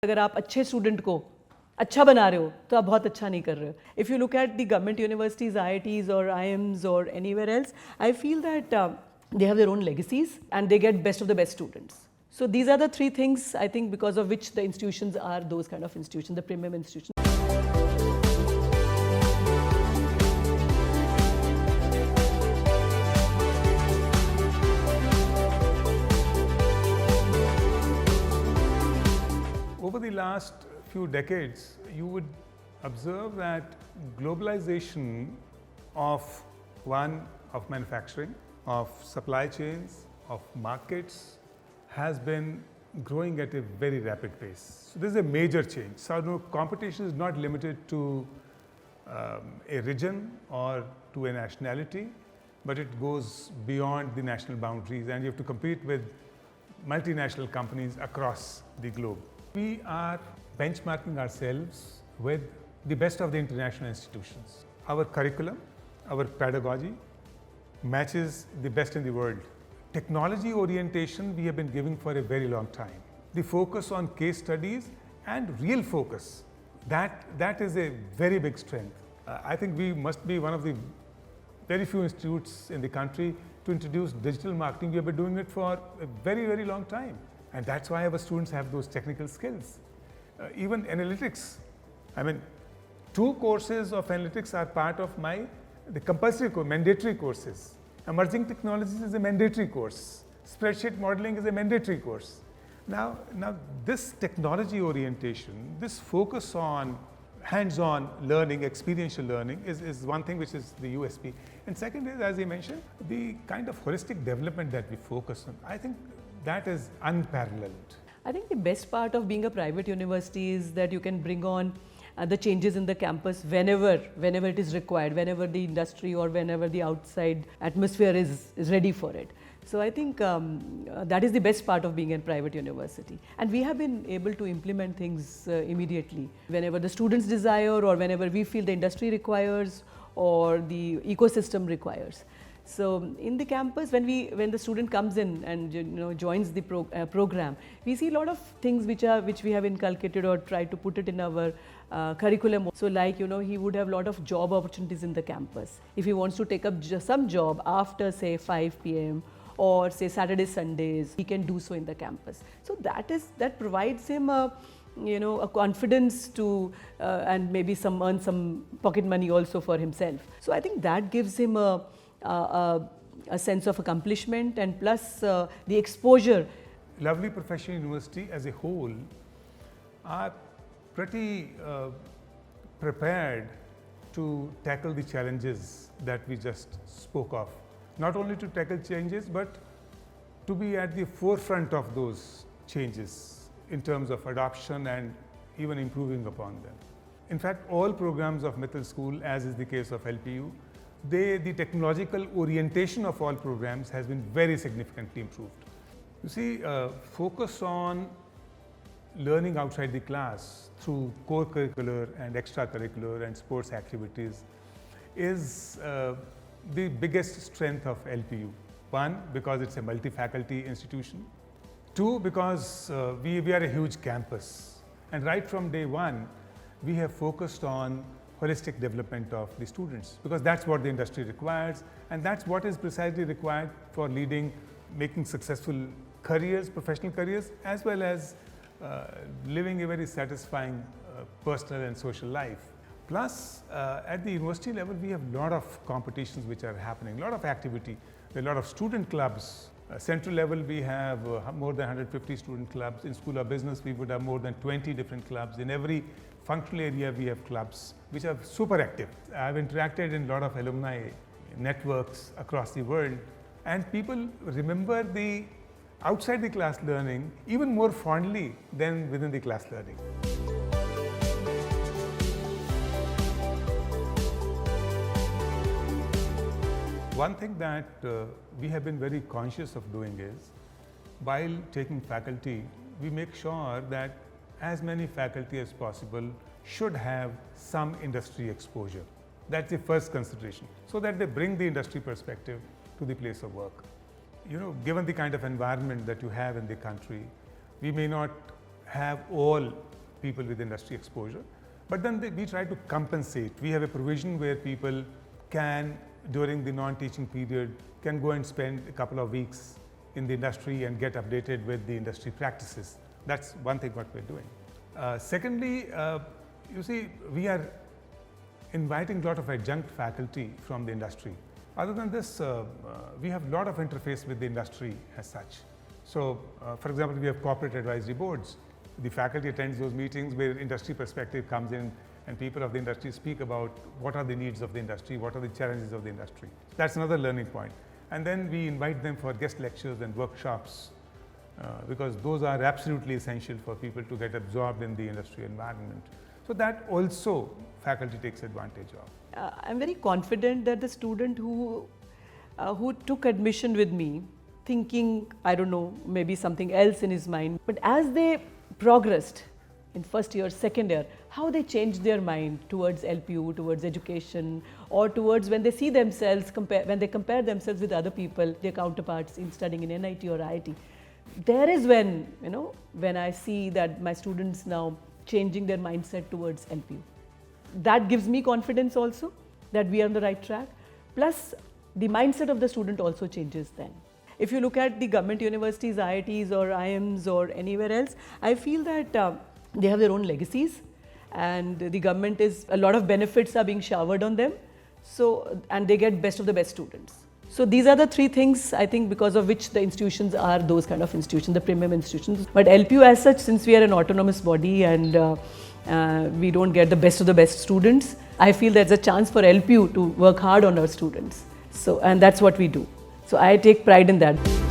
अगर आप अच्छे स्टूडेंट को अच्छा बना रहे हो तो आप बहुत अच्छा नहीं कर रहे हो. If you look at the government universities, IITs or IIMs or anywhere else, I feel that they have their own legacies and they get best of the best students. So these are the three things I think because of which the institutions are those kind of institutions, the premium institutions. Over the last few decades, you would observe that globalization of manufacturing, of supply chains, of markets has been growing at a very rapid pace. So this is a major change. So no, competition is not limited to a region or to a nationality, but it goes beyond the national boundaries, and you have to compete with multinational companies across the globe. We are benchmarking ourselves with the best of the international institutions. Our curriculum, our pedagogy matches the best in the world. Technology orientation we have been giving for a very long time. The focus on case studies and real focus, that is a very big strength. I think we must be one of the very few institutes in the country to introduce digital marketing. We have been doing it for a very, very long time. And that's why our students have those technical skills. Even analytics, I mean, 2 courses of analytics are part of the compulsory mandatory courses. Emerging technologies is a mandatory course. Spreadsheet modeling is a mandatory course. Now this technology orientation, this focus on hands-on learning, experiential learning is one thing which is the USP. And second is, as I mentioned, the kind of holistic development that we focus on. I think that is unparalleled. I think the best part of being a private university is that you can bring on the changes in the campus whenever it is required, whenever the industry or whenever the outside atmosphere is ready for it. So I think that is the best part of being a private university. And we have been able to implement things immediately. Whenever the students desire or whenever we feel the industry requires or the ecosystem requires. So in the campus, when the student comes in and joins the program, we see a lot of things which we have inculcated or tried to put it in our curriculum. So like he would have a lot of job opportunities in the campus. If he wants to take up some job after say 5 p.m. or say Saturdays, Sundays, he can do so in the campus. So that provides him a confidence to and maybe earn some pocket money also for himself. So I think that gives him a sense of accomplishment and plus the exposure. Lovely professional university as a whole are pretty prepared to tackle the challenges that we just spoke of. Not only to tackle changes, but to be at the forefront of those changes in terms of adoption and even improving upon them. In fact, all programs of Mittal School, as is the case of LPU, the technological orientation of all programs has been very significantly improved. You see, focus on learning outside the class through core curricular and extracurricular and sports activities is the biggest strength of LPU. 1, because it's a multi-faculty institution. 2, because we are a huge campus. And right from day 1, we have focused on holistic development of the students, because that's what the industry requires, and that's what is precisely required for making successful careers, professional careers, as well as living a very satisfying personal and social life. Plus, at the university level, we have a lot of competitions which are happening, a lot of activity, a lot of student clubs. Central level, we have more than 150 student clubs. In School of Business, we would have more than 20 different clubs. In every functional area, we have clubs which are super active. I've interacted in a lot of alumni networks across the world, and people remember the outside the class learning even more fondly than within the class learning. One thing that we have been very conscious of doing is, while taking faculty, we make sure that as many faculty as possible should have some industry exposure. That's the first consideration, so that they bring the industry perspective to the place of work. Given the kind of environment that you have in the country, we may not have all people with industry exposure. But then we try to compensate. We have a provision where people can, during the non-teaching period, can go and spend a couple of weeks in the industry and get updated with the industry practices. That's one thing what we're doing. Secondly, you see, we are inviting a lot of adjunct faculty from the industry. Other than this, we have a lot of interface with the industry as such. So, for example, we have corporate advisory boards. The faculty attends those meetings where industry perspective comes in and people of the industry speak about what are the needs of the industry, what are the challenges of the industry. That's another learning point. And then we invite them for guest lectures and workshops because those are absolutely essential for people to get absorbed in the industry environment. So that also faculty takes advantage of. I'm very confident that the student who took admission with me, thinking, I don't know, maybe something else in his mind, but as they progressed in first year, second year, how they changed their mind towards LPU, towards education, or towards when they see themselves, when they compare themselves with other people, their counterparts in studying in NIT or IIT. There is when, when I see that my students now changing their mindset towards LPU. That gives me confidence also that we are on the right track. Plus, the mindset of the student also changes then. If you look at the government universities, IITs or IIMs or anywhere else, I feel that they have their own legacies and the government a lot of benefits are being showered on them. So, and they get best of the best students. So these are the three things I think because of which the institutions are those kind of institutions, the premium institutions. But LPU as such, since we are an autonomous body and we don't get the best of the best students, I feel there's a chance for LPU to work hard on our students. So, and that's what we do. So I take pride in that.